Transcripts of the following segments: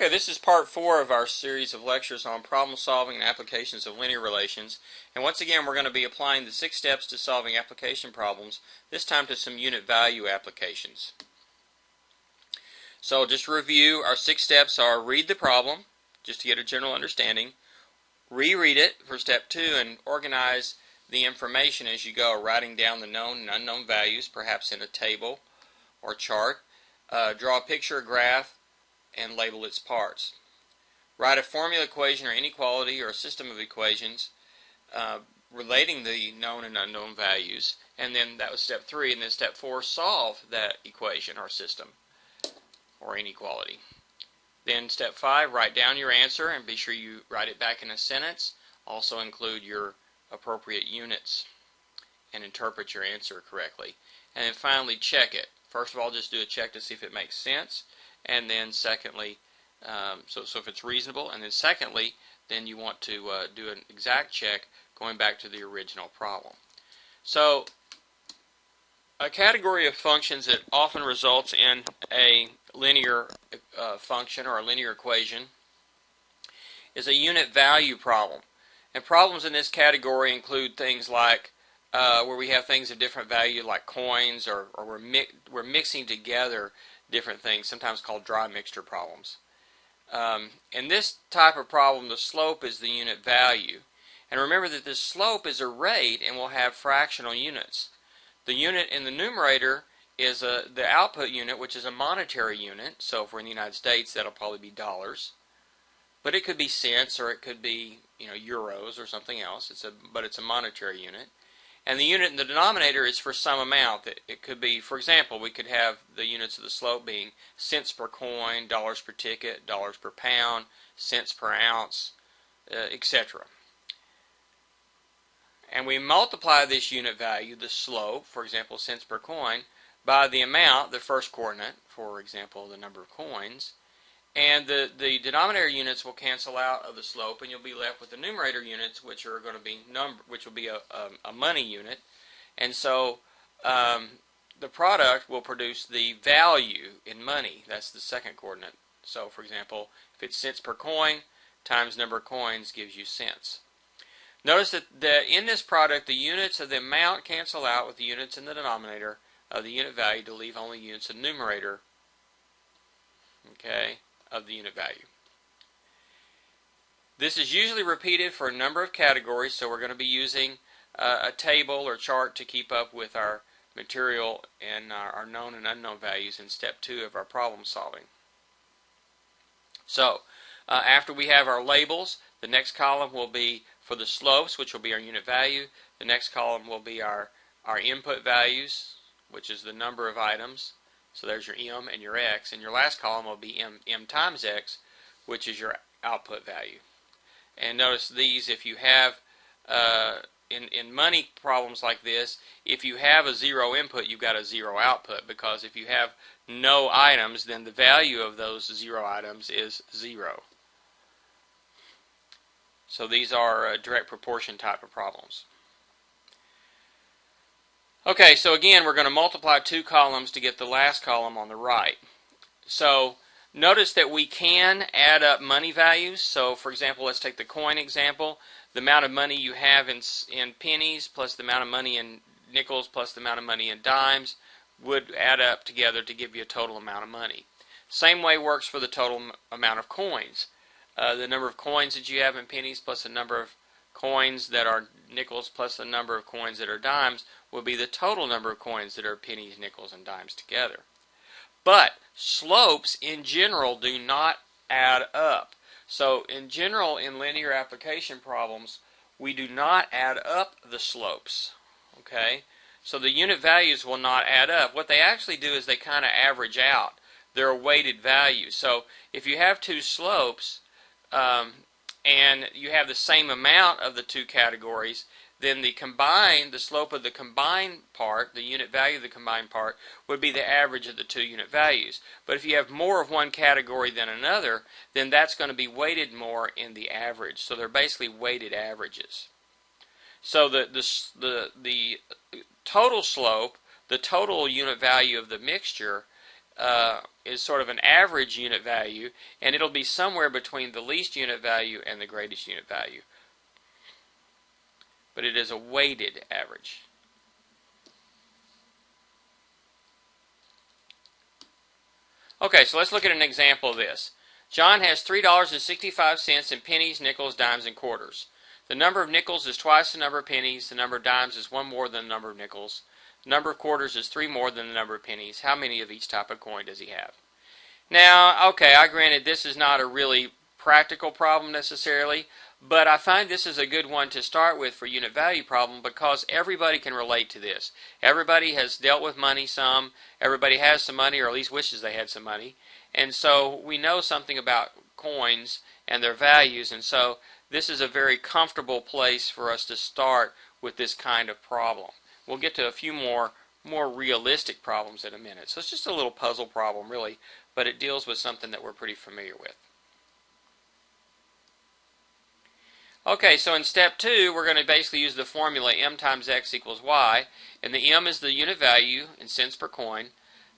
Okay, this is part 4 of our series of lectures on problem solving and applications of linear relations. And once again, we're going to be applying the 6 steps to solving application problems, this time to some unit value applications. So just to review, our 6 steps are: read the problem, just to get a general understanding, reread it for step 2, and organize the information as you go, writing down the known and unknown values, perhaps in a table or chart. Draw a picture, a graph, and label its parts. Write a formula, equation, or inequality, or a system of equations relating the known and unknown values. And then that was step 3. And then step 4, solve that equation or system or inequality. Then step 5, write down your answer and be sure you write it back in a sentence. Also include your appropriate units and interpret your answer correctly. And then finally, check it. First of all, just do a check to see if it makes sense. And then secondly, so if it's reasonable, and then secondly, then you want to do an exact check going back to the original problem. So a category of functions that often results in a linear function or a linear equation is a unit value problem. And problems in this category include things like where we have things of different value, like coins, or we're mixing together different things, sometimes called dry mixture problems. In this type of problem, the slope is the unit value. And remember that this slope is a rate and will have fractional units. The unit in the numerator is the output unit, which is a monetary unit. So if we're in the United States, that'll probably be dollars. But it could be cents, or it could be euros or something else. But it's a monetary unit. And the unit in the denominator is for some amount. It could be, for example, we could have the units of the slope being cents per coin, dollars per ticket, dollars per pound, cents per ounce, etc. And we multiply this unit value, the slope, for example, cents per coin, by the amount, the first coordinate, for example, the number of coins. And the denominator units will cancel out of the slope, and you'll be left with the numerator units, which are going to be which will be a money unit. And so the product will produce the value in money. That's the second coordinate. So, for example, if it's cents per coin times number of coins gives you cents. Notice that in this product, the units of the amount cancel out with the units in the denominator of the unit value to leave only units in the numerator. Okay. Of the unit value. This is usually repeated for a number of categories, so we're going to be using a table or chart to keep up with our material and our known and unknown values in step 2 of our problem solving. So after we have our labels, the next column will be for the slopes, which will be our unit value. The next column will be our input values, which is the number of items. So there's your M and your X, and your last column will be M times X, which is your output value. And notice these, if you have, in money problems like this, if you have a 0 input, you've got a 0 output, because if you have no items, then the value of those 0 items is 0. So these are direct proportion type of problems. Okay, so again, we're going to multiply 2 columns to get the last column on the right. So notice that we can add up money values. So for example, let's take the coin example. The amount of money you have in pennies plus the amount of money in nickels plus the amount of money in dimes would add up together to give you a total amount of money. Same way works for the total amount of coins. The number of coins that you have in pennies plus the number of coins that are nickels plus the number of coins that are dimes will be the total number of coins that are pennies, nickels, and dimes together. But slopes in general do not add up. So in general, in linear application problems, we do not add up the slopes. Okay? So the unit values will not add up. What they actually do is they kind of average out. They're a weighted value. So if you have 2 slopes, and you have the same amount of the 2 categories, then the slope of the combined part, the unit value of the combined part, would be the average of the 2 unit values. But if you have more of one category than another, then that's going to be weighted more in the average. So they're basically weighted averages. So the total slope, the total unit value of the mixture, is sort of an average unit value, and it'll be somewhere between the least unit value and the greatest unit value. But it is a weighted average. Okay, so let's look at an example of this. John has $3.65 in pennies, nickels, dimes, and quarters. The number of nickels is twice the number of pennies. The number of dimes is one more than the number of nickels. The number of quarters is three more than the number of pennies. How many of each type of coin does he have? Now, okay, I granted this is not a really practical problem necessarily, but I find this is a good one to start with for unit value problem because everybody can relate to this. Everybody has dealt with money some. Everybody has some money, or at least wishes they had some money. And so we know something about coins and their values, and so this is a very comfortable place for us to start with this kind of problem. We'll get to a few more realistic problems in a minute. So it's just a little puzzle problem, really, but it deals with something that we're pretty familiar with. Okay, so in step 2, we're going to basically use the formula m times x equals y, and the m is the unit value in cents per coin.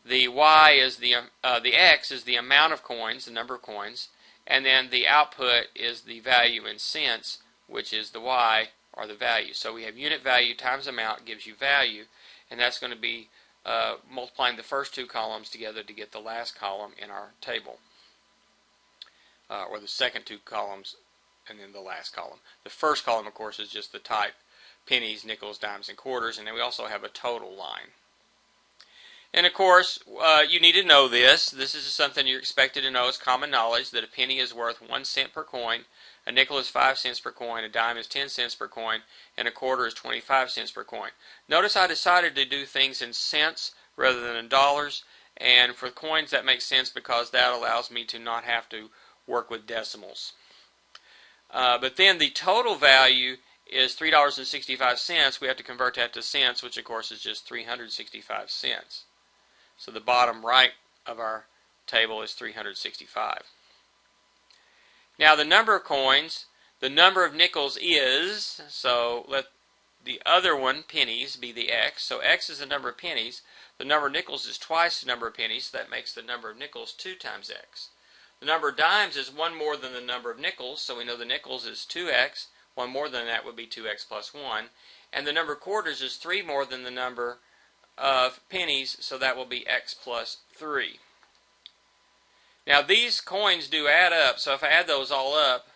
The y is the x is the amount of coins, the number of coins, and then the output is the value in cents, which is the y, or the value. So we have unit value times amount gives you value, and that's going to be multiplying the first two columns together to get the last column in our table, or the second two columns and then the last column. The first column, of course, is just the type, pennies, nickels, dimes, and quarters, and then we also have a total line. And of course, you need to know this. This is something you're expected to know. It's common knowledge that a penny is worth 1 cent per coin, a nickel is 5 cents per coin, a dime is 10 cents per coin, and a quarter is 25 cents per coin. Notice I decided to do things in cents rather than in dollars, and for coins that makes sense because that allows me to not have to work with decimals. But then the total value is $3.65. We have to convert that to cents, which of course is just 365 cents. So the bottom right of our table is 365. Now the number of coins, the number of nickels is, so let the other one, pennies, be the x. So x is the number of pennies. The number of nickels is twice the number of pennies. So that makes the number of nickels 2 times x. The number of dimes is 1 more than the number of nickels, so we know the nickels is 2x. 1 more than that would be 2x plus 1. And the number of quarters is 3 more than the number of pennies, so that will be x plus 3. Now these coins do add up, so if I add those all up,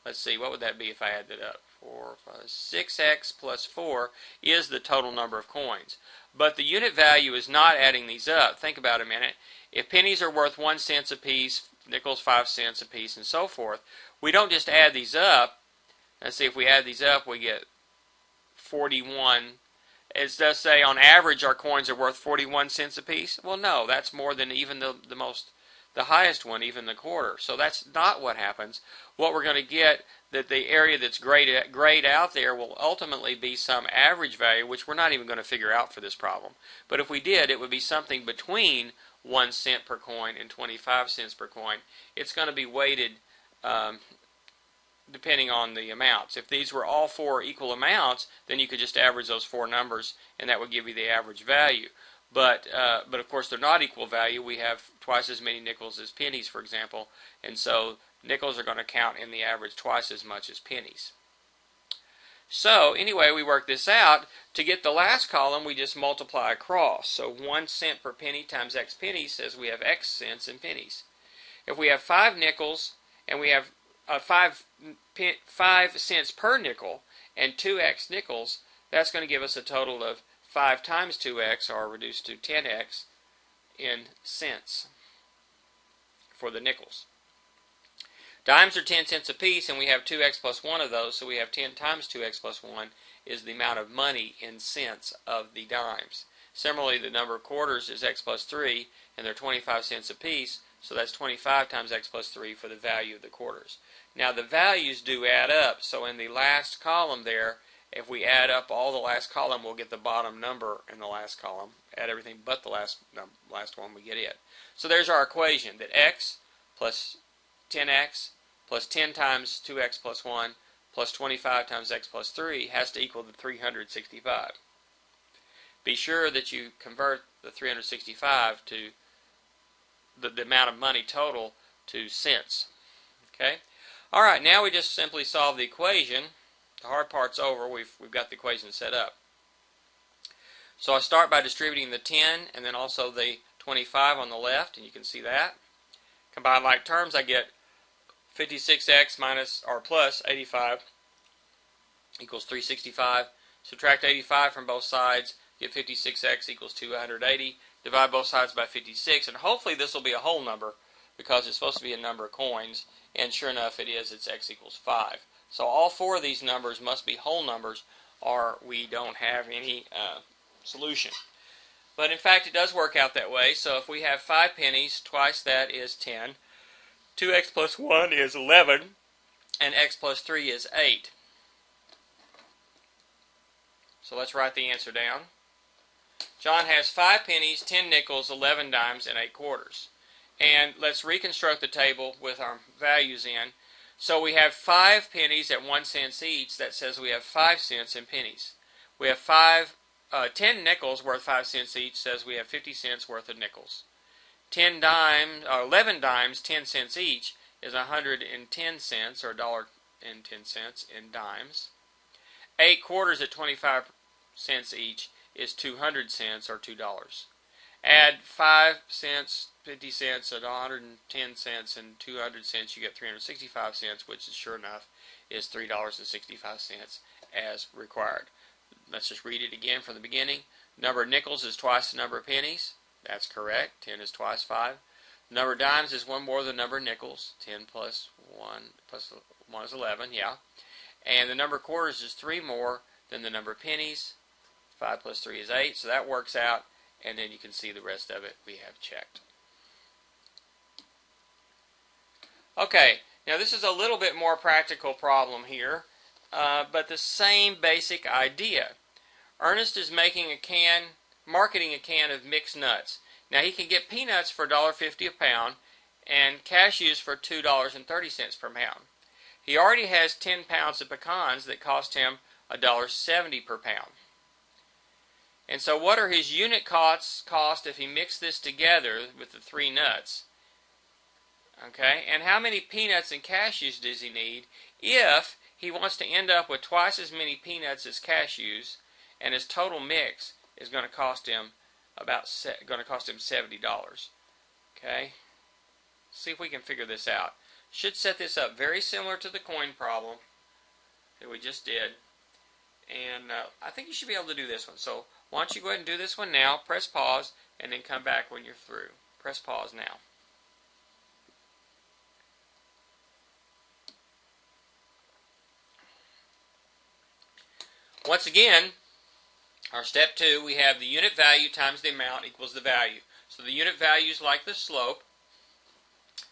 let's see, what would that be if I add that up? 6x plus 4 is the total number of coins. But the unit value is not adding these up. Think about it a minute. If pennies are worth 1 cent a piece, nickels 5 cents a piece, and so forth, we don't just add these up. Let's see, if we add these up, we get 41. It does say on average our coins are worth 41 cents a piece. Well, no, that's more than even the highest one, even the quarter. So that's not what happens. What we're going to get, that the area that's grayed out there will ultimately be some average value, which we're not even going to figure out for this problem. But if we did, it would be something between 1 cent per coin and 25 cents per coin. It's going to be weighted depending on the amounts. If these were all 4 equal amounts, then you could just average those 4 numbers, and that would give you the average value. But of course they're not equal value. We have twice as many nickels as pennies, for example, and so nickels are going to count in the average twice as much as pennies. So anyway, we work this out. To get the last column, we just multiply across. So 1 cent per penny times x pennies says we have x cents in pennies. If we have 5 nickels and we have 5 cents per nickel and 2x nickels, that's going to give us a total of 5 times 2x, or reduced to 10x, in cents for the nickels. Dimes are 10 cents a piece, and we have 2x plus 1 of those, so we have 10 times 2x plus 1 is the amount of money in cents of the dimes. Similarly, the number of quarters is x plus 3, and they're 25 cents a piece, so that's 25 times x plus 3 for the value of the quarters. Now the values do add up, so in the last column there, if we add up all the last column, we'll get the bottom number in the last column. Add everything but the last one, we get it. So there's our equation, that x plus 10x plus 10 times 2x plus 1 plus 25 times x plus 3 has to equal the 365. Be sure that you convert the 365 to the amount of money total to cents. Okay? Alright, now we just simply solve the equation. The hard part's over. We've got the equation set up. So I start by distributing the 10 and then also the 25 on the left, and you can see that. Combine like terms, I get 56x minus or plus 85 equals 365. Subtract 85 from both sides, get 56x equals 280. Divide both sides by 56, and hopefully this will be a whole number because it's supposed to be a number of coins, and sure enough it is. It's x equals 5. So all four of these numbers must be whole numbers or we don't have any solution. But in fact it does work out that way. So if we have 5 pennies, twice that is 10. 2x plus 1 is 11, and x plus 3 is 8. So let's write the answer down. John has 5 pennies, 10 nickels, 11 dimes, and 8 quarters. And let's reconstruct the table with our values in. So we have 5 pennies at 1 cent each. That says we have 5 cents in pennies. We have 10 nickels worth 5 cents each. Says we have 50 cents worth of nickels. 11 dimes, 10 cents each, is 110 cents, or $1.10 in dimes. 8 quarters at 25 cents each is 200 cents, or $2. Add 5 cents, 50 cents, and 110 cents, and 200 cents, you get 365 cents, which is sure enough is $3.65 as required. Let's just read it again from the beginning. Number of nickels is twice the number of pennies. That's correct. 10 is twice 5. The number of dimes is one more than the number of nickels. 10 plus 1 is 11, yeah. And the number of quarters is 3 more than the number of pennies. 5 plus 3 is 8, so that works out. And then you can see the rest of it we have checked. Okay, now this is a little bit more practical problem here, but the same basic idea. Ernest is marketing a can of mixed nuts. Now he can get peanuts for $1.50 a pound and cashews for $2.30 per pound. He already has 10 pounds of pecans that cost him $1.70 per pound. And so what are his unit cost if he mixed this together with the 3 nuts? Okay, and how many peanuts and cashews does he need if he wants to end up with twice as many peanuts as cashews, and his total mix is going to cost him $70. Okay, see if we can figure this out. Should set this up very similar to the coin problem that we just did, and I think you should be able to do this one. So why don't you go ahead and do this one now, press pause, and then come back when you're through. Press pause now. Once again, our step 2, we have the unit value times the amount equals the value. So the unit value is like the slope,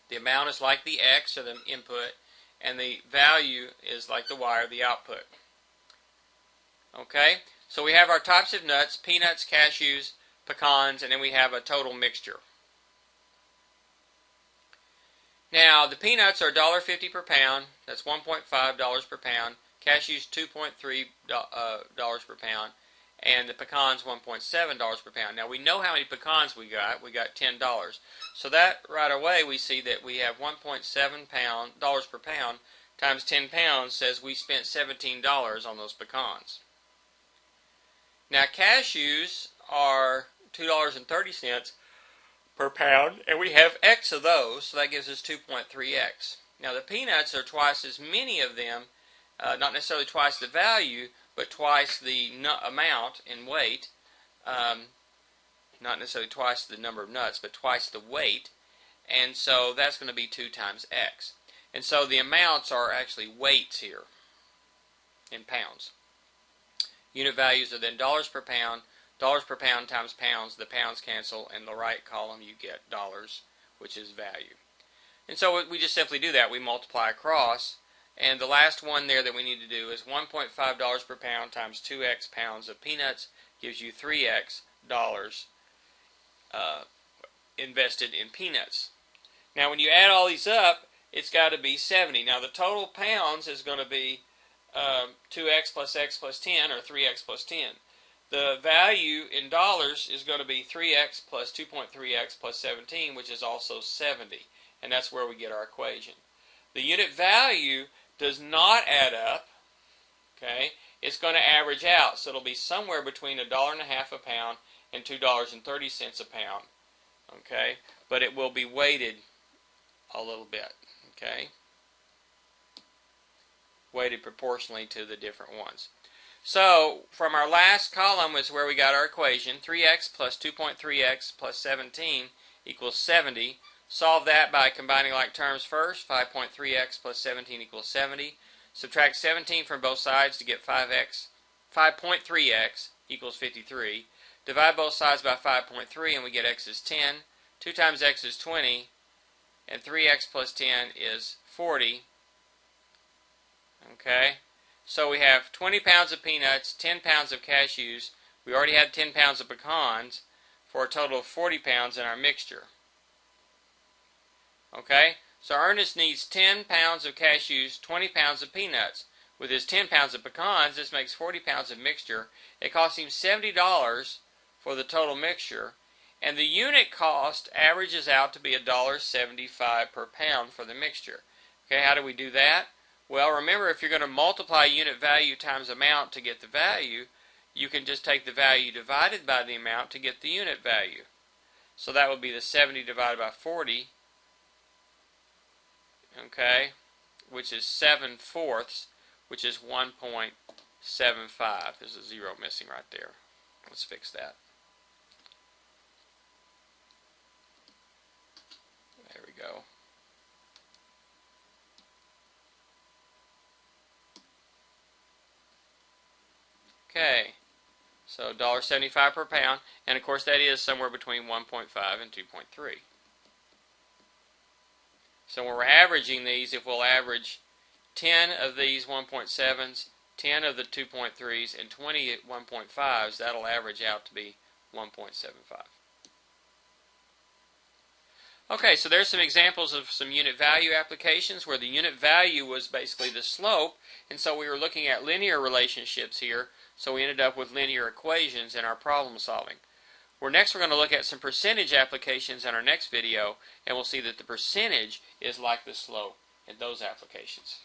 the amount is like the x, or the input, and the value is like the y, or the output. Okay, so we have our types of nuts: peanuts, cashews, pecans, and then we have a total mixture. Now, the peanuts are $1.50 per pound. That's $1.5 per pound. Cashews, $2.3 per pound. And the pecans, $1.7 per pound. Now, we know how many pecans we got. We got $10. So that, right away, we see that we have $1.7 per pound times 10 pounds says we spent $17 on those pecans. Now, cashews are $2.30 per pound, and we have X of those, so that gives us 2.3X. Now, the peanuts are twice as many of them, not necessarily twice the value, but twice the amount in weight. Not necessarily twice the number of nuts, but twice the weight. And so that's going to be 2 times X. And so the amounts are actually weights here in pounds. Unit values are then dollars per pound times pounds. The pounds cancel. In the right column you get dollars, which is value. And so we just simply do that. We multiply across. And the last one there that we need to do is $1.5 per pound times 2x pounds of peanuts gives you 3x dollars invested in peanuts. Now when you add all these up, it's got to be 70. Now the total pounds is going to be 2x plus x plus 10, or 3x plus 10. the value in dollars is going to be 3x plus 2.3x plus 17, which is also 70. And that's where we get our equation. The unit value does not add up. Okay, it's going to average out, so it'll be somewhere between $1.50 a pound and $2.30 a pound. Okay, but it will be weighted a little bit. Okay, weighted proportionally to the different ones. So from our last column is where we got our equation. 3x plus 2.3x plus 17 equals 70. Solve that by combining like terms first. 5.3x plus 17 equals 70. Subtract 17 from both sides to get 5.3x equals 53. Divide both sides by 5.3 and we get x is 10. 2 times x is 20. And 3x plus 10 is 40. Okay, so we have 20 pounds of peanuts, 10 pounds of cashews. We already had 10 pounds of pecans for a total of 40 pounds in our mixture. Okay, so Ernest needs 10 pounds of cashews, 20 pounds of peanuts. With his 10 pounds of pecans, this makes 40 pounds of mixture. It costs him $70 for the total mixture, and the unit cost averages out to be $1.75 per pound for the mixture. Okay, how do we do that? Well, remember, if you're going to multiply unit value times amount to get the value, you can just take the value divided by the amount to get the unit value. So that would be the 70 divided by 40, okay, which is 7/4, which is 1.75. There's a zero missing right there. Let's fix that. There we go. Okay, so $1.75 per pound, and of course that is somewhere between 1.5 and 2.3. So when we're averaging these, if we'll average 10 of these 1.7s, 10 of the 2.3s, and 20 1.5s, that'll average out to be 1.75. Okay, so there's some examples of some unit value applications where the unit value was basically the slope, and so we were looking at linear relationships here, so we ended up with linear equations in our problem solving. We're going to look at some percentage applications in our next video, and we'll see that the percentage is like the slope in those applications.